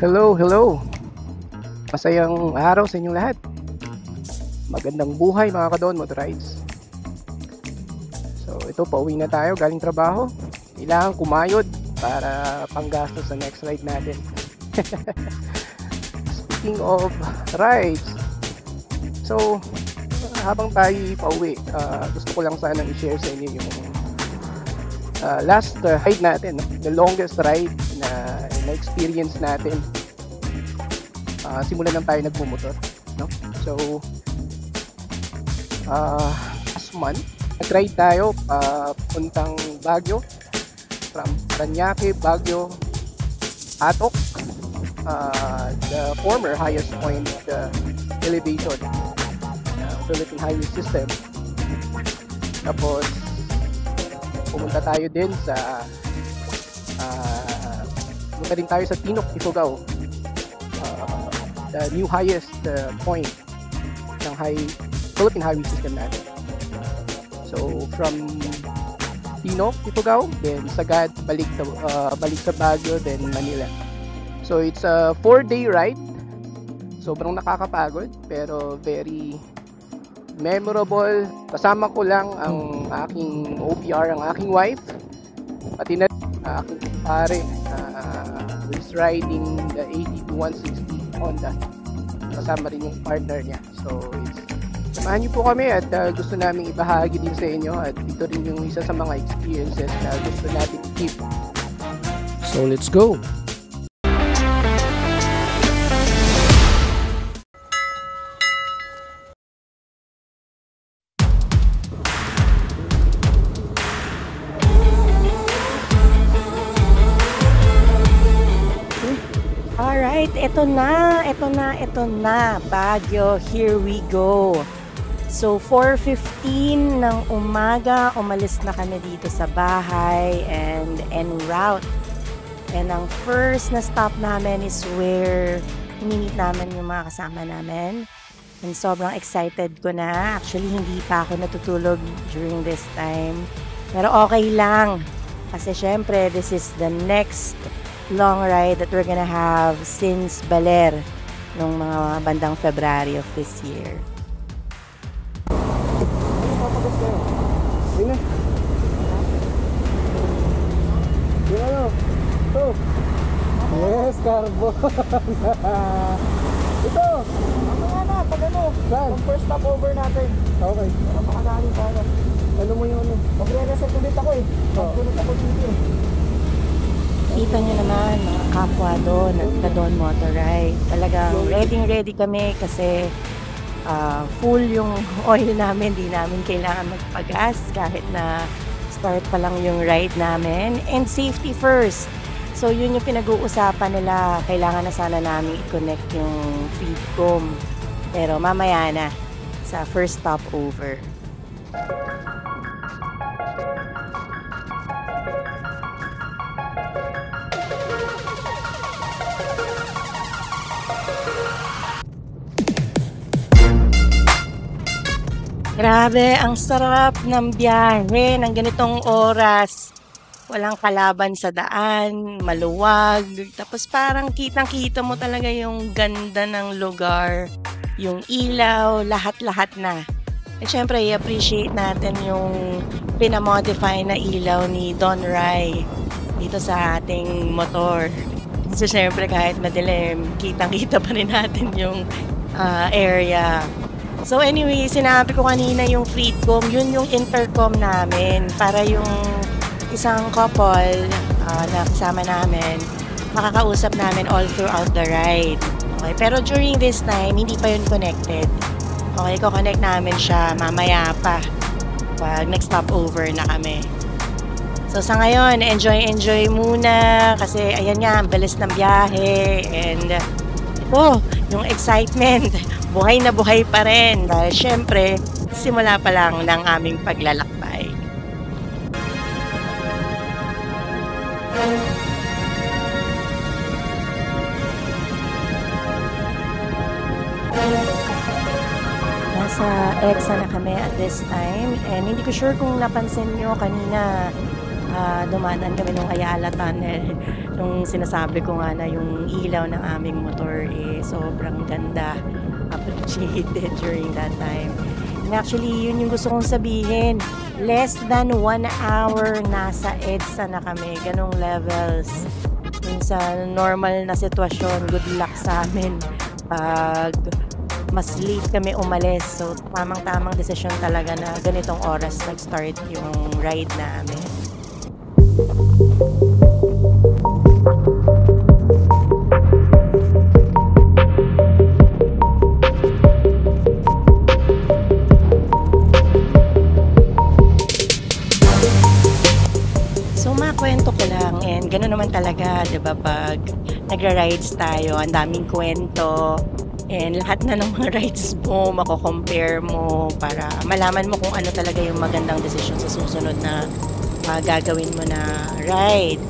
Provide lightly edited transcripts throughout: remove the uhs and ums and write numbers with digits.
Hello, hello. Masayang araw sa inyong lahat. Magandang buhay mga Kadon Motorides. So ito, pauwi na tayo galing trabaho. Kailangan kumayod para panggastos sa next ride natin. Speaking of rides, so habang tayo pauwi, gusto ko lang sanang i-share sa inyo yung last ride natin, no? The longest ride na experience natin. Simulan lang tayo nagmumotor, no? So last month nag-ride tayo puntang Baguio, from Parañaque, Baguio, Atok, the former highest point elevation Philippine Highway System. Tapos pumunta tayo din sa pumunta din tayo sa Tinok, Ifugao, the new highest point ng Philippine Highway System natin. So from Tinok, Ifugao, then sagad balik sa Baguio, then Manila. So it's a 4-day ride. Sobrang nakakapagod pero very memorable. Kasama ko lang ang aking OPR, ang aking wife, pati na aking pare who is riding the 80-160 Honda. Kasama rin yung partner niya. So samahan niyo po kami at gusto namin ibahagi din sa inyo, at ito rin yung isa sa mga experiences na gusto natin i-keep. So let's go! Alright, ito na, Baguio, here we go. So 4:15 ng umaga, umalis na kami dito sa bahay and en route. And ang first na stop namin is where minit namin yung mga kasama namin. And sobrang excited ko na. Actually, hindi pa ako natutulog during this time. Pero okay lang. Kasi syempre, this is the next long ride that we're gonna have since Baler nung mga bandang February of this year. Yes, carbon. Ito. Ano nga na, pag ano, yung first stopover natin. Okay. Pero makadali tayo. Ano mo yung ano? Magre-reset ulit ako eh. Magpunot ako dito. Kita nyo naman mga kapwa doon at Kadon Motorride. Talagang ready kami kasi full yung oil namin. Di namin kailangan magpagas kahit na start pa lang yung ride namin. And safety first. So yun yung pinag-uusapan nila. Kailangan na sana namin i-connect yung feedcom. Pero mamaya na sa first stopover. Grabe, ang sarap ng biyahe ng ganitong oras. Walang kalaban sa daan, maluwag. Tapos parang kitang-kita mo talaga yung ganda ng lugar, yung ilaw, lahat-lahat na. At syempre, i-appreciate natin yung pinamodify na ilaw ni Don Rai dito sa ating motor. So syempre, kahit madilim, kitang-kita pa rin natin yung area. So anyway, sinabi ko kanina yung feedcom, yun yung intercom namin para yung isang couple na kasama namin, makakausap namin all throughout the ride. Okay, pero during this time, hindi pa yun connected. Okay, ko-connect namin siya mamaya pa pag next stopover na kami. So sa ngayon, enjoy muna kasi ayan nga, ang bilis ng biyahe and ito, yung excitement. Buhay na buhay pa rin dahil syempre simula pa lang ng aming paglalakbay. Nasa EDSA na kami at this time and hindi ko sure kung napansin nyo kanina dumadaan kami nung Ayala Tunnel. Nung sinasabi ko nga na yung ilaw ng aming motor, sobrang ganda. Appreciated during that time. And actually, yun yung gusto kong sabihin. Less than 1 hour nasa EDSA na kami. Ganong levels. Yung sa normal na sitwasyon, good luck sa amin. Pag mas late kami umalis. So, tamang-tamang desisyon talaga na ganitong oras nag-start yung ride namin. So, makwento ko lang, and gano'n naman talaga, 'di ba, pag nagra-rides tayo, ang daming kwento, and lahat na ng mga rides mo, mako-compare mo para malaman mo kung ano talaga yung magandang desisyon sa susunod na gagawin mo na ride.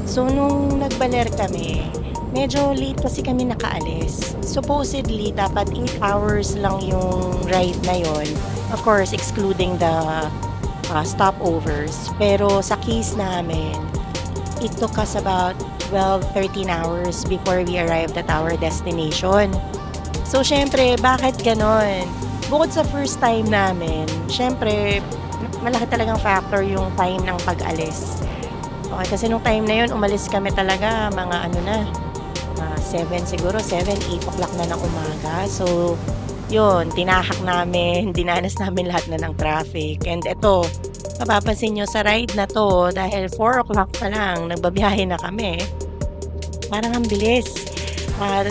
So, nung nagbaler kami, medyo late kasi kami nakaalis. Supposedly, dapat 8 hours lang yung ride na yon. Of course, excluding the stopovers. Pero sa case namin, it took us about 12-13 hours before we arrived at our destination. So, syempre, bakit ganon? Bukod sa first time namin, syempre, malaki talagang factor yung time ng pag-alis. Okay, kasi nung time na yun, umalis kami talaga mga 7 siguro, 7, 8 o'clock na ng umaga. So, yun, tinahak namin, dinanas namin lahat na ng traffic. And ito, mapapansin nyo sa ride na to, dahil 4 o'clock pa lang, nagbabiyahe na kami. Parang ang bilis.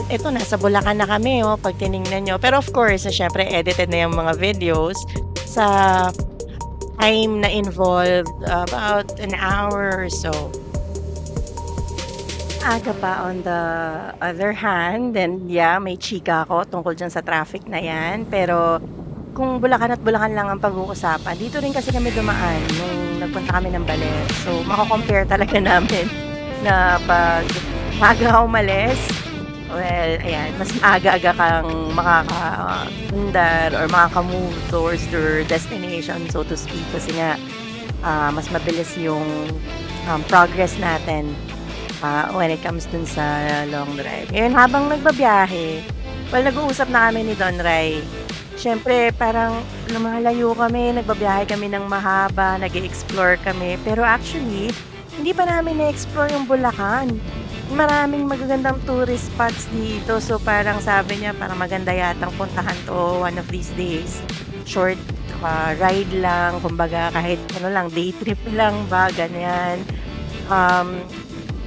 Ito, nasa Bulacan na kami, pag tinignan nyo. Pero of course, syempre, edited na yung mga videos. Sa time na involved, about an hour or so. Aga pa on the other hand, and yeah, may chika ako tungkol dyan sa traffic na yan. Pero kung Bulacan at Bulacan lang ang pag-uusapan, dito rin kasi kami dumaan nung nagpunta kami ng Baler. So, makakompare talaga namin na pag aga umalis, well, ayan, mas aga-aga kang makakundar or makaka-move towards your destination, so to speak. Kasi nga, mas mabilis yung progress natin when it comes dun sa long drive. Ngayon, habang nagbabiyahe, well, nag-uusap na kami ni Don Ray. Siyempre, parang lumalayo kami, nagbabiyahe kami ng mahaba, nag-explore kami. Pero actually, hindi pa namin na-explore yung Bulacan. Maraming magagandang tourist spots dito. So, parang sabi niya, parang maganda yatang puntahan to one of these days. Short ride lang, kumbaga kahit day trip lang ba, ganyan.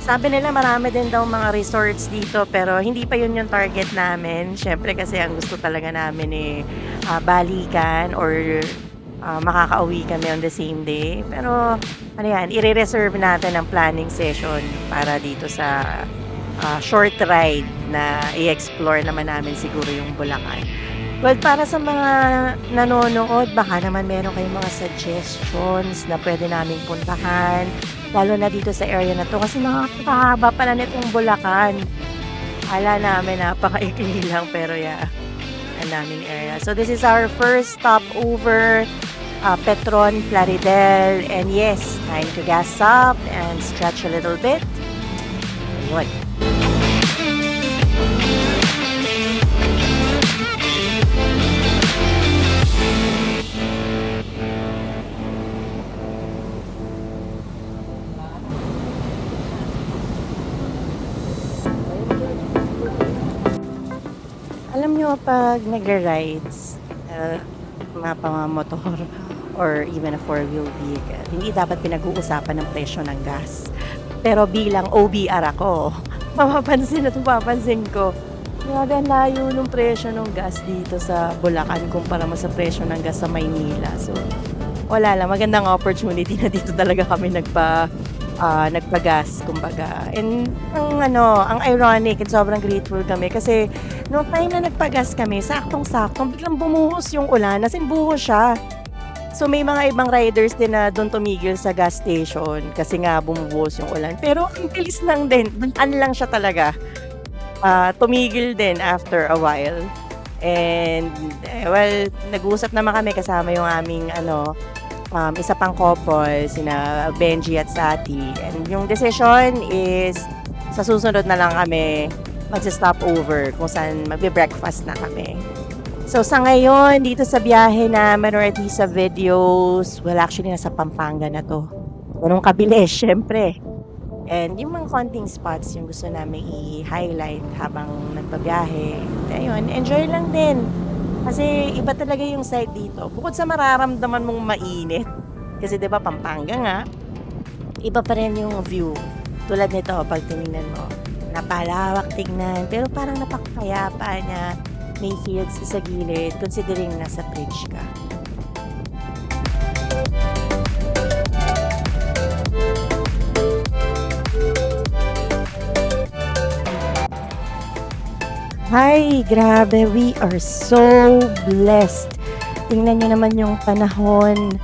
Sabi nila marami din daw mga resorts dito, pero hindi pa yun yung target namin. Siyempre kasi ang gusto talaga namin balikan or makakauwi kami on the same day. Pero ano yan, i-reserve natin ang planning session para dito sa short ride na i-explore naman namin siguro yung Bulacan. Well, para sa mga nanonood, baka naman meron kayong mga suggestions na pwede namin puntahan. Lalo na dito sa area na to kasi nakakahaba pala nitong Bulacan. Ala namin napakaikli lang pero yeah, ang daming area. So this is our first stopover, Petron, Plaridel, and yes, time to gas up and stretch a little bit. Ayun. Alam nyo, pag nag-rides, mga pamamotor or even a four-wheel vehicle, hindi dapat pinag-uusapan ng presyo ng gas. Pero bilang OBR ako, mapapansin ko, grabe ang layo ng presyo ng gas dito sa Bulacan kumpara mo sa presyo ng gas sa Maynila. So, wala lang. Magandang opportunity na dito talaga kami nagpagas, kumbaga. And ang ironic and sobrang grateful kami kasi noong time na nagpagas kami, saktong-saktong, biglang bumuhos yung ulan, as in buhos siya. So may mga ibang riders din na doon tumigil sa gas station kasi nga bumubuhos yung ulan. Pero ang bilis lang din, lang siya talaga. Tumigil din after a while. And well, nag-uusap naman kami kasama yung aming isa pang couple, sina Benji at Sati. And yung decision is sa susunod na lang kami mag-stop over kung saan magbe-breakfast na kami. So sa ngayon, dito sa biyahe namin or at least sa videos, well actually nasa Pampanga na to. Ganun kabilis, syempre. And yung mga konting spots yung gusto namin i-highlight habang nagbabiyahe. Ayun, enjoy lang din. Kasi iba talaga yung site dito. Bukod sa mararamdaman mong mainit, kasi 'di ba Pampanga nga, iba pa rin yung view. Tulad nito, pag tinignan mo, napalawak tignan, pero parang napakapayapa na may fields sa gilid, considering nasa bridge ka. Hi, grabe, we are so blessed. Tingnan nyo naman yung panahon,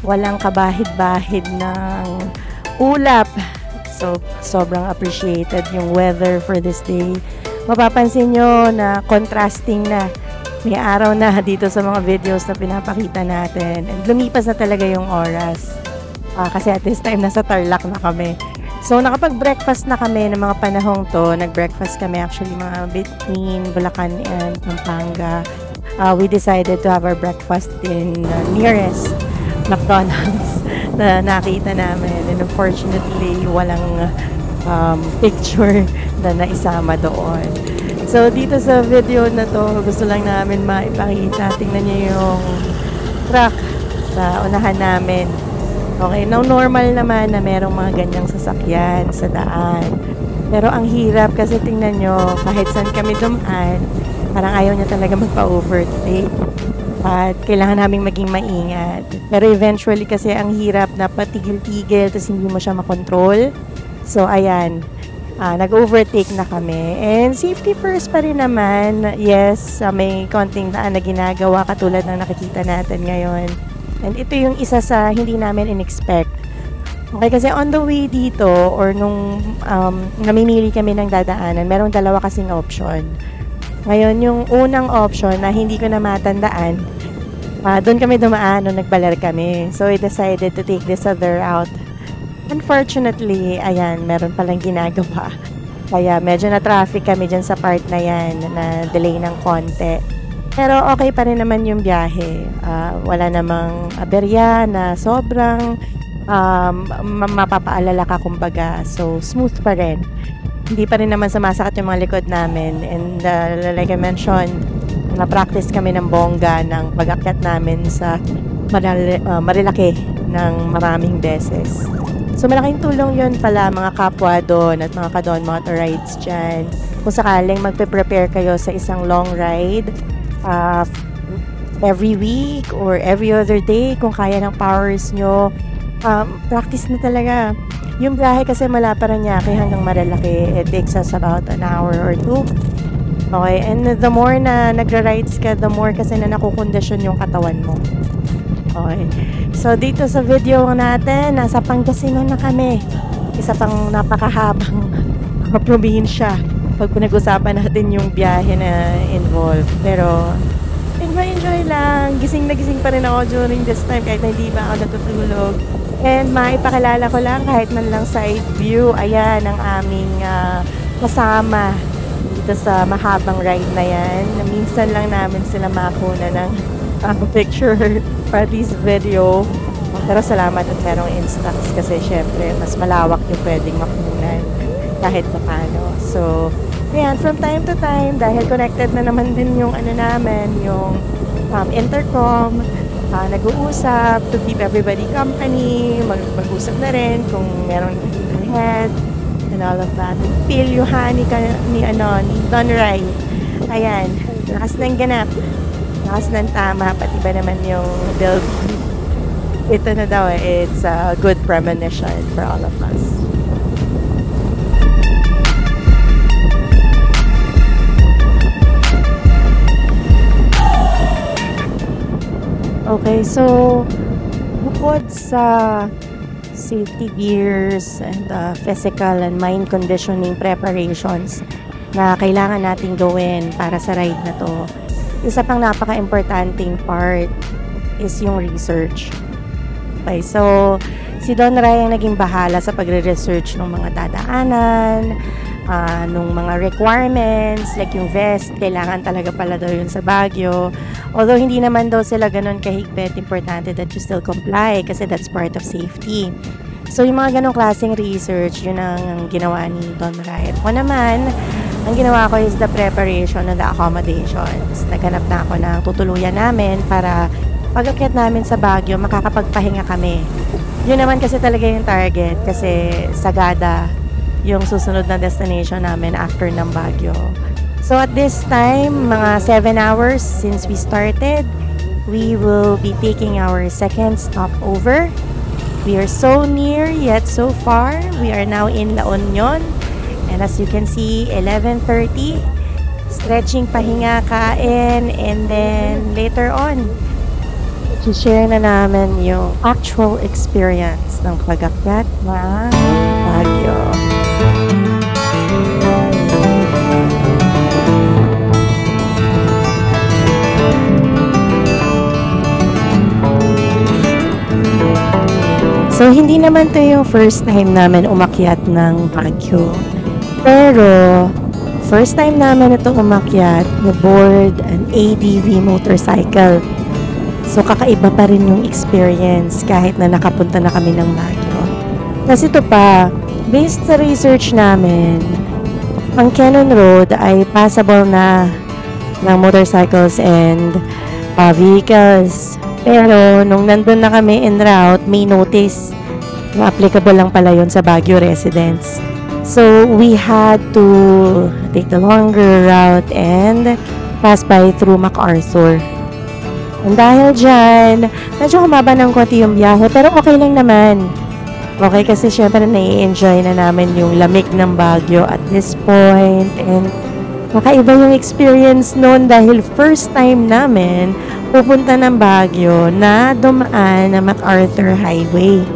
walang kabahid-bahid ng ulap. So, sobrang appreciated yung weather for this day. Mapapansin nyo na contrasting na. May araw na dito sa mga videos na pinapakita natin. And lumipas na talaga yung oras. Kasi at this time, nasa Tarlac na kami. So, nakapag-breakfast na kami ng mga panahong to. Nag-breakfast kami actually mga between Bulacan and Pampanga. We decided to have our breakfast in nearest McDonald's na nakita namin. And unfortunately, walang picture na naisama doon. So, dito sa video na to, gusto lang namin maipakita. Tingnan niyo yung truck sa unahan namin. Okay, now normal naman na merong mga ganyang sasakyan sa daan. Pero ang hirap kasi tingnan nyo, kahit saan kami dumaan, parang ayaw niya talaga magpa-overtake. At kailangan naming maging maingat. Pero eventually kasi ang hirap na patigil-tigil tapos hindi mo siya makontrol. So ayan, nag-overtake na kami. And safety first pa rin naman. Yes, may konting daan na ginagawa katulad ng nakikita natin ngayon. And ito yung isa sa hindi namin in-expect. Okay, kasi on the way dito, or nung namimili kami ng dadaanan, merong dalawa kasing option. Ngayon, yung unang option na hindi ko na matandaan, doon kami dumaan nung nagbalar kami. So, I decided to take this other route. Unfortunately, ayan, meron palang ginagawa. Kaya medyo na-traffic kami dyan sa part na yan, na delay ng konti. Pero okay pa rin naman yung biyahe. Wala namang aberya na sobrang mapapaalala ka kumbaga. So, smooth pa rin. Hindi pa rin naman sumasakit yung mga likod namin. And like I mentioned, na-practice kami ng bongga ng pag-akyat namin sa Marilaki ng maraming beses. So, malaking tulong yun pala mga kapwa doon at mga kadon motorides dyan. Kung sakaling magpe-prepare kayo sa isang long ride, every week or every other day, kung kaya ng powers nyo, practice na talaga. Yung biyahe kasi mula Parañaque hanggang Marilaki, it takes us about an hour or two. Okay, and the more na nagra-rides ka, the more kasi na nakukondisyon yung katawan mo. Okay, so dito sa video natin, nasa Pangasinan na kami. Isa pang napakahabang probinsya pag pinag-usapan natin yung biyahe na involved. Pero, enjoy lang. Gising na gising pa rin ako during this time kahit na hindi pa ako natutulog. And maipakilala ko lang kahit man lang side view. Ayan, ang aming kasama dito sa mahabang ride na yan. Minsan lang namin sila makuna ng picture for this video. Pero salamat at merong instax kasi syempre mas malawak yung pwedeng makunan kahit pa paano. So, ayan, from time to time, dahil connected na naman din yung ano namin, yung intercom, nag-uusap to keep everybody company, mag-usap na rin kung merong internet, and all of that. Feel yung honey ni Don Rai. Ayan, lakas ng ganap, lakas ng tama, pati ba naman yung build. Ito na daw, it's a good premonition for all of us. Okay, so bukod sa safety gears and physical and mind conditioning preparations na kailangan nating gawin para sa ride na to, isa pang napaka-importanting part is yung research. tagumpay. So, si Don Ray ang naging bahala sa pagre-research ng mga dadaanan, nung mga requirements, like yung vest, kailangan talaga pala daw yun sa Baguio. Although hindi naman daw sila ganun kahigpit, importante that you still comply kasi that's part of safety. So yung mga ganong klaseng research, yun ang ginawa ni Don Ray. Ako naman, ang ginawa ko is the preparation and the accommodations. Naghanap na ako ng tutuluyan namin para pag-akyat namin sa Baguio, makakapagpahinga kami. Yun naman kasi talaga yung target kasi Sagada yung susunod na destination namin after ng Baguio. So at this time, mga 7 hours since we started, we will be taking our second stopover. We are so near yet so far. We are now in La Union. And as you can see, 11:30, stretching, pahinga, kain, and then later on, share na namin yung actual experience ng pag-akyat ng Baguio. So, hindi naman to yung first time namin umakyat ng Baguio. Pero, first time namin ito umakyat na board an ADV motorcycle. So, kakaiba pa rin yung experience kahit na nakapunta na kami ng Baguio. Kasi ito pa, based sa research namin, ang Cannon Road ay passable na ng motorcycles and vehicles. Pero, nung nandun na kami en route, may notice na applicable lang pala yun sa Baguio residents. So, we had to take the longer route and pass by through MacArthur. And dahil dyan, medyo humaba ng konti yung biyahe, pero okay lang naman. Okay, kasi syempre nai-enjoy na namin yung lamig ng Baguio at this point. And kakaiba yung experience noon dahil first time namin pupunta ng Baguio na dumaan na MacArthur Highway.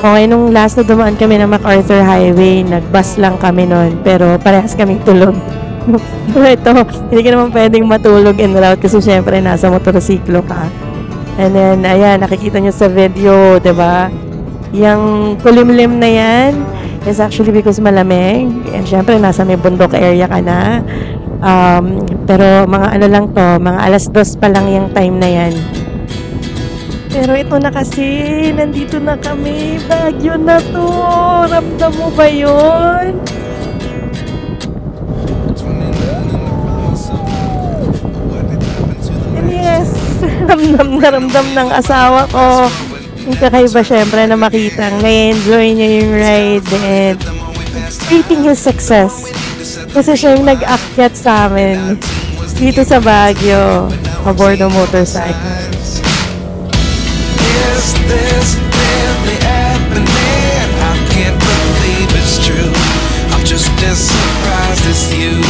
Okay, nung last na dumaan kami ng MacArthur Highway, nag-bus lang kami noon, pero parehas kaming tulog. Ito, hindi ka naman pwedeng matulog en route kasi syempre nasa motorsiklo ka. And then, ayan, nakikita nyo sa video, diba? Yung kulimlim na yan is actually because malamig. And syempre, nasa may bundok area ka na. Pero mga ano lang to, mga 2:00 pa lang yung time na yan. Pero ito na kasi, nandito na kami. Baguio na to. Ramdam mo ba yun? Yes, ramdam ng asawa ko. Yung kakaiba syempre na makitang na-enjoy niya yung ride and treating his success. Kasi siya yung nag-akyat sa amin dito sa Baguio aboard ng motorcycle. Is this really happening? I can't believe it's true. I'm just as surprised as you.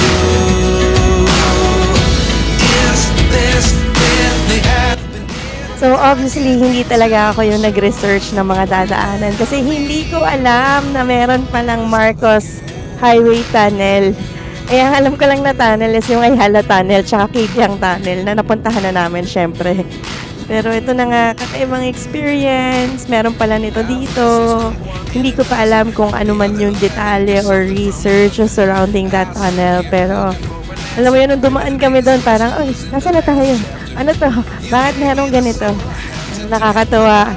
Is this really happening? So obviously, hindi talaga ako yung nag-research ng mga dadaanan kasi hindi ko alam na meron palang Marcos Highway Tunnel. Eh, ang alam ko lang na tunnel is yung Ayala Tunnel tsaka Kibyang Tunnel na napuntahan na namin syempre. Pero ito na nga, kakaibang experience. Meron pala nito dito. Hindi ko pa alam kung ano man yung detalye or research surrounding that tunnel. Pero, alam mo yun, nung dumaan kami doon, parang, ay, nasa na tayo? Ano to? Bakit meron ganito? Nakakatawa.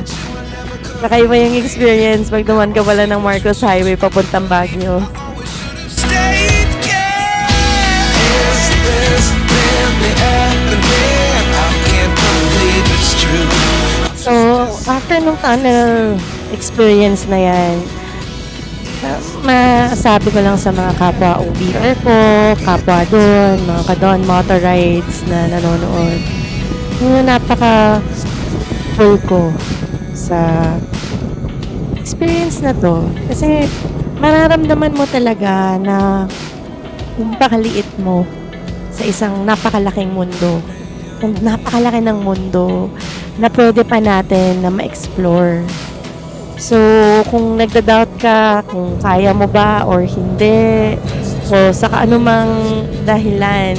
Kakaiba yung experience pag dumaan ka pala ng Marcos Highway papuntang Baguio. State, yeah. Is this really happening? I can't believe it's true. So, after nung tunnel experience na yan, masabi ko lang sa mga kapwa OBR ko, kapwa doon, mga ka-Don Motor Rides na nanonood, yung napaka-full ko sa experience na to. Kasi mararamdaman mo talaga na yung pakaliit mo sa isang napakalaking mundo. Yung napakalaki ng mundo na pwede pa natin na ma-explore. So, kung nagda-doubt ka kung kaya mo ba or hindi, o sa kaanumang dahilan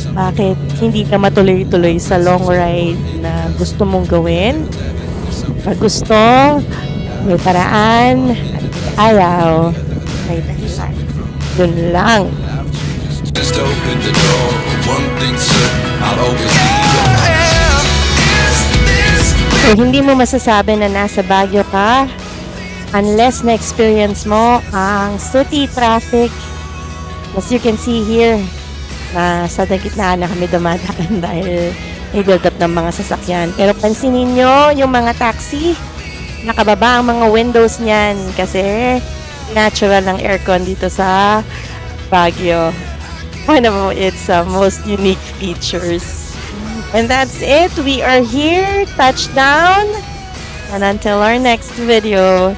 bakit hindi ka matuloy-tuloy sa long ride na gusto mong gawin, Pag gusto, may paraan, at ayaw, may dahilan. Dun lang. Just open the door. One thing certain, I'll always be yours. So, hindi mo masasabi na nasa Baguio ka unless na-experience mo ang city traffic. As you can see here, nasa gitnaan na kami dumadaan dahil may build-up ng mga sasakyan. Pero pansinin nyo yung mga taxi, nakababa ang mga windows niyan kasi natural ang aircon dito sa Baguio. One of its most unique features. And that's it. We are here, touchdown. And until our next video,